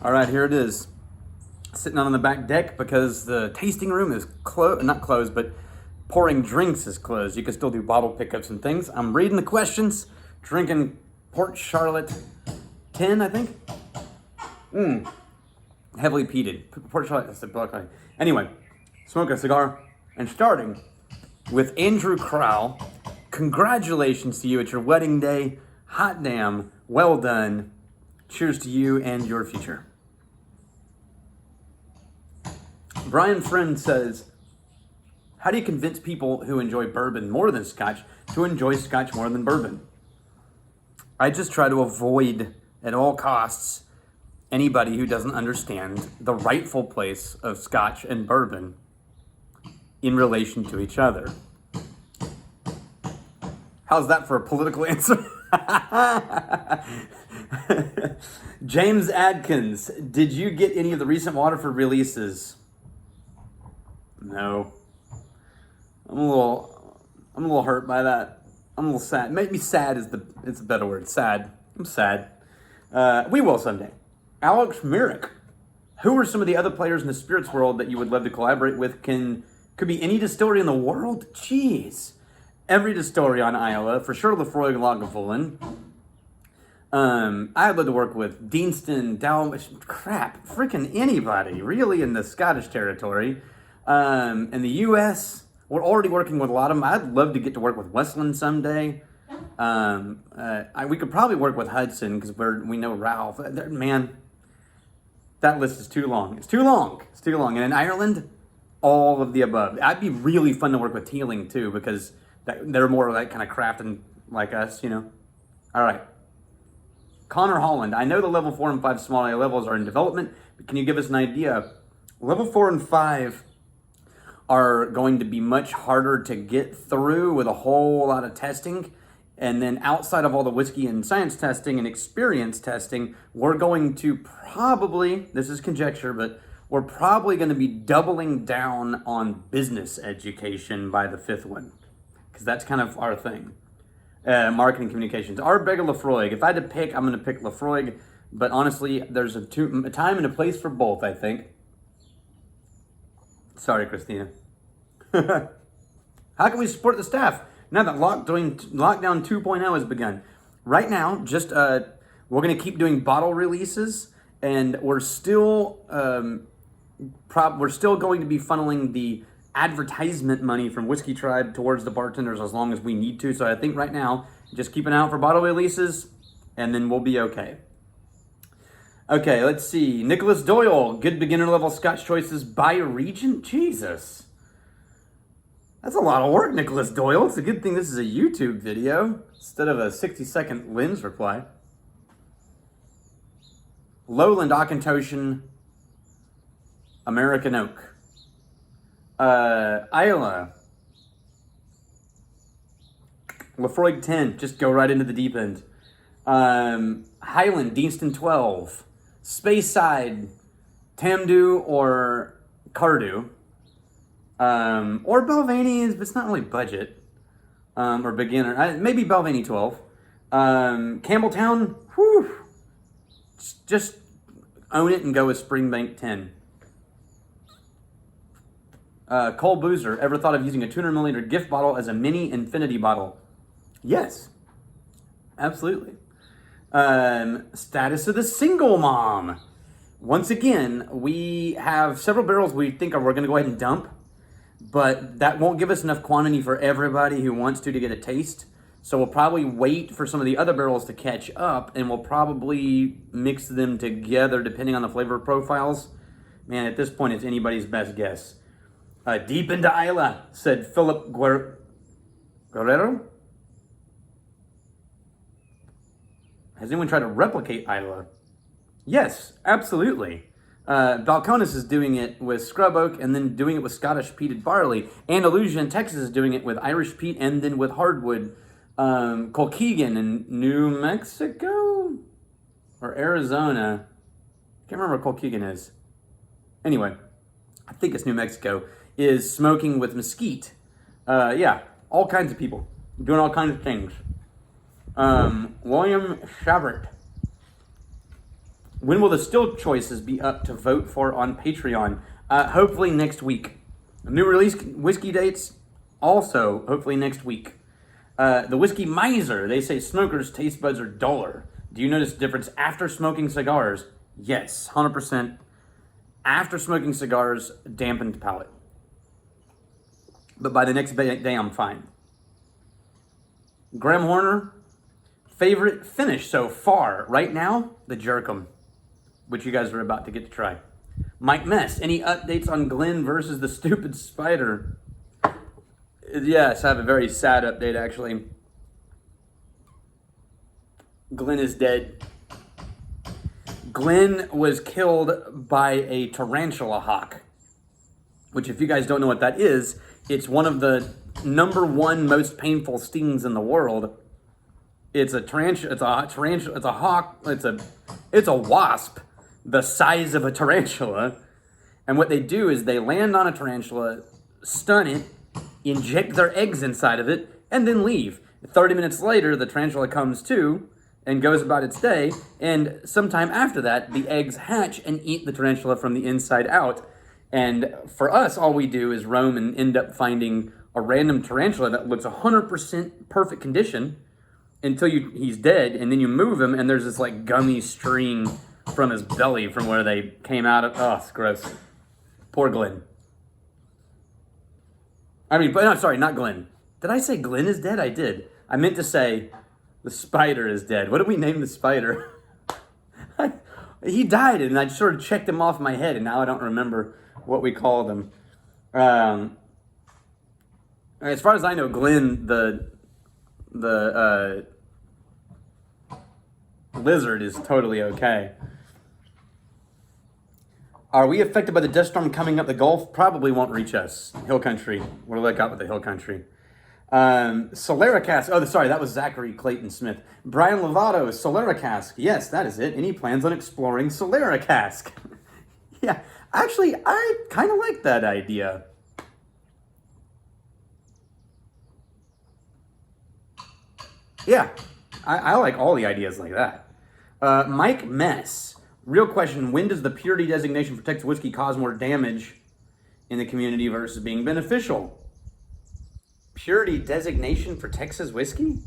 All right, here it is. Sitting out on the back deck because the tasting room is not closed, but pouring drinks is closed. You can still do bottle pickups and things. I'm reading the questions, drinking Port Charlotte 10, I think. Heavily peated. Port Charlotte, that's the black line. Anyway, smoke a cigar and starting with Andrew Crowell. Congratulations to you at your wedding day. Hot damn, well done. Cheers to you and your future. Brian Friend says, how do you convince people who enjoy bourbon more than scotch to enjoy scotch more than bourbon? I just try to avoid at all costs anybody who doesn't understand the rightful place of scotch and bourbon in relation to each other. How's that for a political answer? James Adkins, did you get any of the recent Waterford releases? No. I'm a little hurt by that. I'm a little sad. Make me sad it's a better word. Sad. I'm sad. We will someday. Alex Merrick. Who are some of the other players in the spirits world that you would love to collaborate with? Could be any distillery in the world? Jeez. Every distillery on Islay. For sure Laphroaig Lagavulin. I'd love to work with Deanston, freaking anybody, really, in the Scottish territory. In the U.S., we're already working with a lot of them. I'd love to get to work with Westland someday. We could probably work with Hudson because we know Ralph. Man, that list is too long. It's too long. And in Ireland, all of the above. I'd be really fun to work with Teeling too because they're more like kind of crafting like us, you know. All right. Connor Holland, I know the level 4 and 5 small A levels are in development, but can you give us an idea? Level 4 and 5 are going to be much harder to get through with a whole lot of testing. And then outside of all the whiskey and science testing and experience testing, we're going to probably, this is conjecture, but we're probably going to be doubling down on business education by the 5th one. Because that's kind of our thing. Marketing communications. Ardbeg or Laphroaig? If I had to pick, I'm going to pick Laphroaig. But honestly, there's a time and a place for both, I think. Sorry, Christina. How can we support the staff now that Lockdown 2.0 has begun? Right now, we're going to keep doing bottle releases, and we're still going to be funneling the advertisement money from Whiskey Tribe towards the bartenders as long as we need to. So I think right now, just keep an eye out for bottle releases, and then we'll be okay. Okay, let's see. Nicholas Doyle, good beginner level Scotch choices by region. Jesus. That's a lot of work, Nicholas Doyle. It's a good thing this is a YouTube video instead of a 60-second Lynn's reply. Lowland Auchentoshan, American Oak. Islay. Laphroaig 10, just go right into the deep end. Highland, Deanston 12. Speyside, Tamdhu or Cardew. Or Balvenie, but it's not really budget. Or beginner. Maybe Balvenie 12. Campbelltown, whew. Just own it and go with Springbank 10. Cole Boozer, ever thought of using a 200 milliliter gift bottle as a mini infinity bottle? Yes, absolutely. Status of the single mom. Once again, we have several barrels we think we're going to go ahead and dump, but that won't give us enough quantity for everybody who wants to get a taste. So we'll probably wait for some of the other barrels to catch up, and we'll probably mix them together depending on the flavor profiles. Man, at this point, it's anybody's best guess. Deep into Islay, said Philip Guerrero. Has anyone tried to replicate Islay? Yes, absolutely. Balcones is doing it with Scrub Oak and then doing it with Scottish peated barley. Andalusia in Texas is doing it with Irish peat and then with hardwood. Colkegan in New Mexico or Arizona. I can't remember where Colkegan is. Anyway, I think it's New Mexico. Is smoking with mesquite. Yeah, all kinds of people doing all kinds of things. William Shavert. When will the still choices be up to vote for on Patreon? Hopefully next week. New release whiskey dates, also hopefully next week. The Whiskey Miser, they say smokers' taste buds are duller. Do you notice a difference after smoking cigars? Yes, 100%. After smoking cigars, dampened palate. But by the next day, I'm fine. Graham Horner, favorite finish so far right now, the Jerkem, which you guys are about to get to try. Mike Mess, any updates on Glenn versus the stupid spider? Yes, I have a very sad update actually. Glenn is dead. Glenn was killed by a tarantula hawk, which if you guys don't know what that is, it's one of the number one most painful stings in the world. It's a tarantula, it's a hawk, it's a wasp the size of a tarantula. And what they do is they land on a tarantula, stun it, inject their eggs inside of it, and then leave. 30 minutes later, the tarantula comes to and goes about its day, and sometime after that, the eggs hatch and eat the tarantula from the inside out. And for us, all we do is roam and end up finding a random tarantula that looks 100% perfect condition until he's dead, and then you move him, and there's this like gummy string from his belly from where they came out of. Oh, it's gross. Poor Glenn. I mean, but no, sorry, not Glenn. Did I say Glenn is dead? I did. I meant to say the spider is dead. What did we name the spider? He died, and I sort of checked him off my head, and now I don't remember what we called him. As far as I know, Glenn, the lizard, is totally okay. Are we affected by the dust storm coming up the Gulf? Probably won't reach us. Hill country. We're look out with the hill country. Solera Cask. Oh, sorry, that was Zachary Clayton Smith. Brian Lovato, Solera Cask. Yes, that is it. Any plans on exploring Solera Cask? Yeah, actually, I kind of like that idea. Yeah, I like all the ideas like that. Mike Mess. Real question, when does the purity designation for Texas whiskey cause more damage in the community versus being beneficial? Purity designation for Texas whiskey?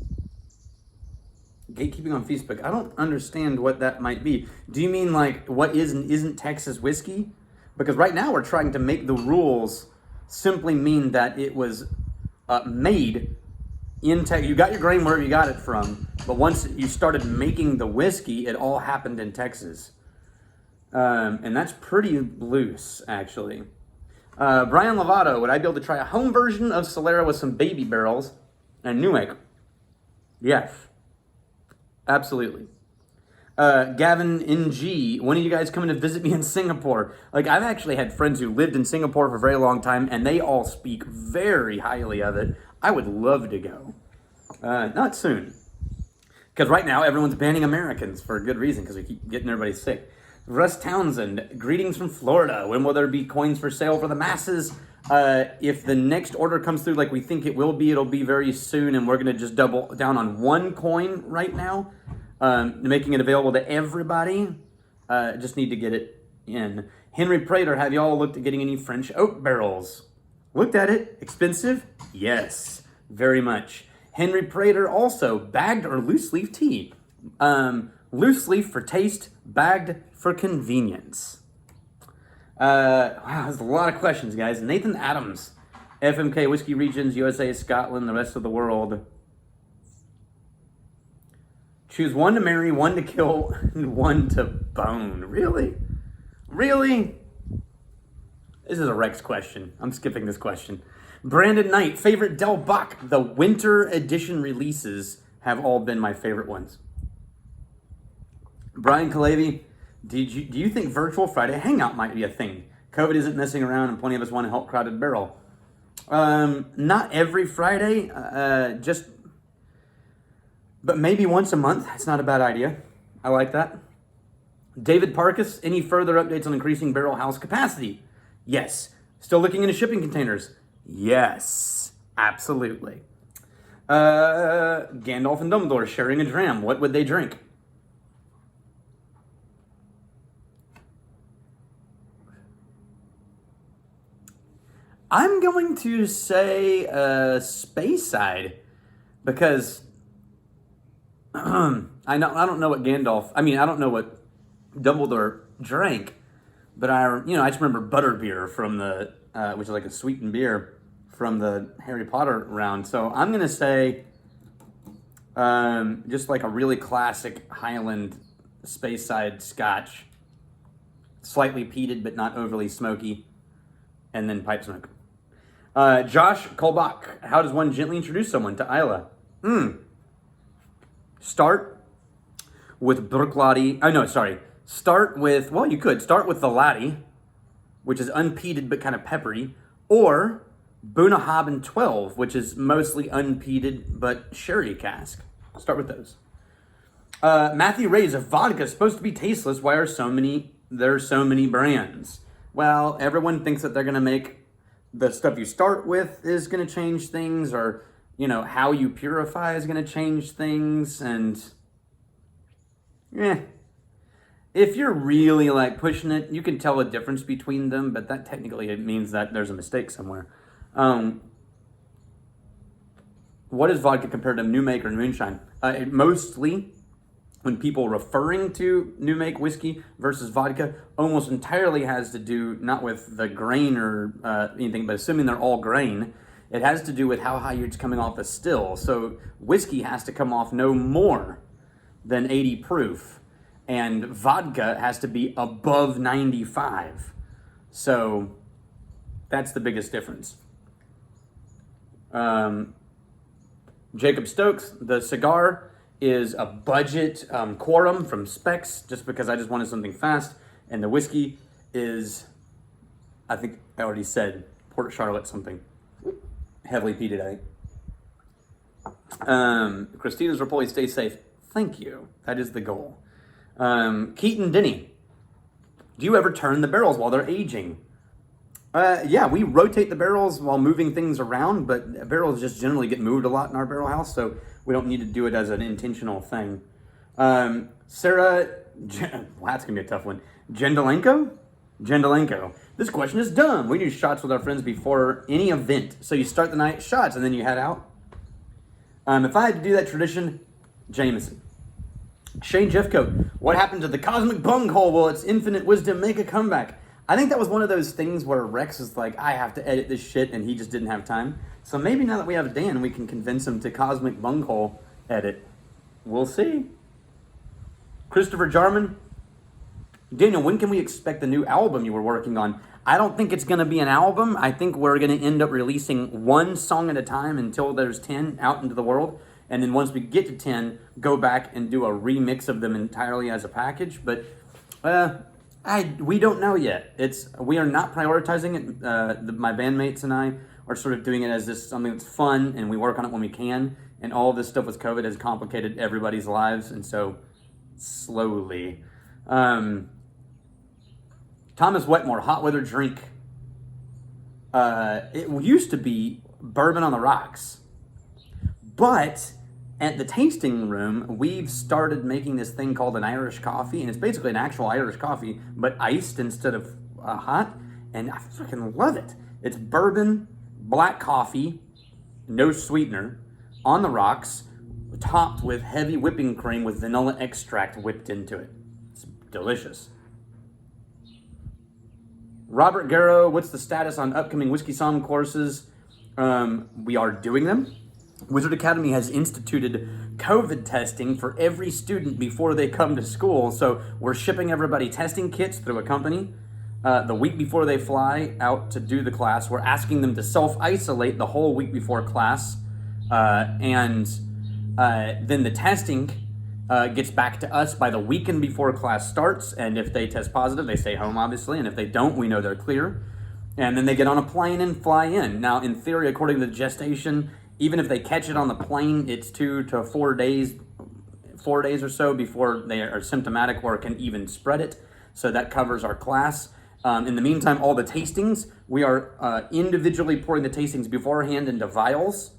Gatekeeping on Facebook. I don't understand what that might be. Do you mean like what is and isn't Texas whiskey? Because right now we're trying to make the rules simply mean that it was made in Texas. You got your grain wherever you got it from, but once you started making the whiskey, it all happened in Texas. And that's pretty loose, actually. Brian Lovato, would I be able to try a home version of Solera with some baby barrels and Newegg? Yes, absolutely. Gavin NG, when are you guys coming to visit me in Singapore? Like, I've actually had friends who lived in Singapore for a very long time, and they all speak very highly of it. I would love to go. Not soon. Because right now, everyone's banning Americans for a good reason, because we keep getting everybody sick. Russ Townsend, greetings from Florida. When will there be coins for sale for the masses? If the next order comes through like we think it will be, it'll be very soon, and we're going to just double down on one coin right now, making it available to everybody. Just need to get it in. Henry Prater, have y'all looked at getting any French oak barrels? Looked at it. Expensive? Yes, very much. Henry Prater also, bagged or loose leaf tea. Loose leaf for taste, bagged for convenience. Wow, there's a lot of questions, guys. Nathan Adams, FMK Whiskey Regions, USA, Scotland, the rest of the world. Choose one to marry, one to kill, and one to bone. Really? Really? This is a Rex question. I'm skipping this question. Brandon Knight, favorite Del Bach. The winter edition releases have all been my favorite ones. Brian Kalavy, do you think virtual Friday hangout might be a thing? COVID isn't messing around and plenty of us want to help Crowded Barrel. Not every Friday, but maybe once a month. It's not a bad idea. I like that. David Parkus, any further updates on increasing barrel house capacity? Yes. Still looking into shipping containers? Yes, absolutely. Gandalf and Dumbledore sharing a dram. What would they drink? I'm going to say Speyside because I don't know what Gandalf. I mean, I don't know what Dumbledore drank, but I just remember butterbeer from the which is like a sweetened beer from the Harry Potter round. So I'm gonna say just like a really classic Highland Speyside Scotch, slightly peated but not overly smoky, and then pipe smoke. Josh Kolbach, how does one gently introduce someone to Isla? Start with Bruichladdich. Oh, no, sorry. Start with the laddie, which is unpeated but kind of peppery, or Bunnahabhain 12, which is mostly unpeated but sherry cask. Start with those. Matthew Ray's, if vodka is supposed to be tasteless, why are there so many brands? Well, everyone thinks that they're going to make the stuff you start with is going to change things, or, how you purify is going to change things, and if you're really like pushing it, you can tell a difference between them, but that technically it means that there's a mistake somewhere. What is vodka compared to New Make or moonshine? Mostly, when people referring to New Make whiskey versus vodka, almost entirely has to do not with the grain or anything, but assuming they're all grain, it has to do with how high it's coming off the still. So whiskey has to come off no more than 80 proof, and vodka has to be above 95. So that's the biggest difference. Jacob Stokes, the cigar is a budget Quorum from Specs, just because I just wanted something fast. And the whiskey is, I think I already said, Port Charlotte something. Heavily peated, I think. Christina's Rapoli, stay safe. Thank you. That is the goal. Keaton Denny, do you ever turn the barrels while they're aging? Yeah, we rotate the barrels while moving things around, but barrels just generally get moved a lot in our barrel house, so we don't need to do it as an intentional thing. Sarah, wow, that's going to be a tough one. Jendelenko. This question is dumb. We do shots with our friends before any event. So you start the night, shots, and then you head out. If I had to do that tradition, Jameson. Shane Jeffcoat, what happened to the cosmic bunghole? Will its infinite wisdom make a comeback? I think that was one of those things where Rex is like, I have to edit this shit, and he just didn't have time. So maybe now that we have Dan, we can convince him to cosmic bunghole edit. We'll see. Christopher Jarman. Daniel, when can we expect the new album you were working on? I don't think it's going to be an album. I think we're going to end up releasing one song at a time until there's 10 out into the world. And then once we get to 10, go back and do a remix of them entirely as a package. But we don't know yet. We are not prioritizing it. My bandmates and I are sort of doing it as this something that's fun, and we work on it when we can. And all of this stuff with COVID has complicated everybody's lives, and so slowly. Thomas Wetmore, hot weather drink. It used to be bourbon on the rocks, but at the tasting room, we've started making this thing called an Irish coffee, and it's basically an actual Irish coffee, but iced instead of hot, and I freaking love it. It's bourbon, black coffee, no sweetener, on the rocks, topped with heavy whipping cream with vanilla extract whipped into it. It's delicious. Robert Garrow, what's the status on upcoming Whiskey Somm courses? We are doing them. Wizard Academy has instituted COVID testing for every student before they come to school. So we're shipping everybody testing kits through a company. The week before they fly out to do the class, we're asking them to self-isolate the whole week before class. And then the testing gets back to us by the weekend before class starts. And if they test positive, they stay home, obviously. And if they don't, we know they're clear. And then they get on a plane and fly in. Now, in theory, according to the gestation, even if they catch it on the plane, it's 2 to 4 days or so before they are symptomatic or can even spread it. So that covers our class. In the meantime, all the tastings, we are individually pouring the tastings beforehand into vials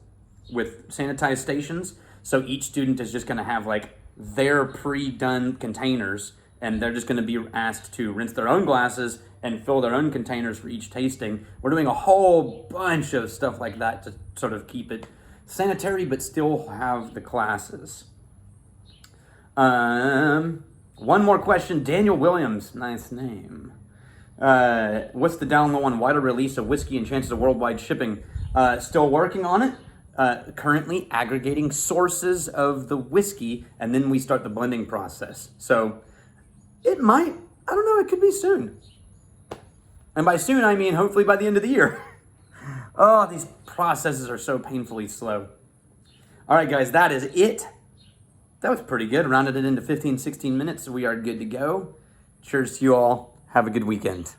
with sanitized stations. So each student is just going to have like their pre-done containers, and they're just going to be asked to rinse their own glasses and fill their own containers for each tasting. We're doing a whole bunch of stuff like that to sort of keep it sanitary, but still have the classes. One more question. Daniel Williams, nice name. What's the down low on wider release of whiskey and chances of worldwide shipping? Still working on it. Currently aggregating sources of the whiskey, and then we start the blending process. So it might, I don't know, it could be soon. And by soon, I mean hopefully by the end of the year. Oh, these processes are so painfully slow. All right, guys, that is it. That was pretty good. Rounded it into 15, 16 minutes, so we are good to go. Cheers to you all. Have a good weekend.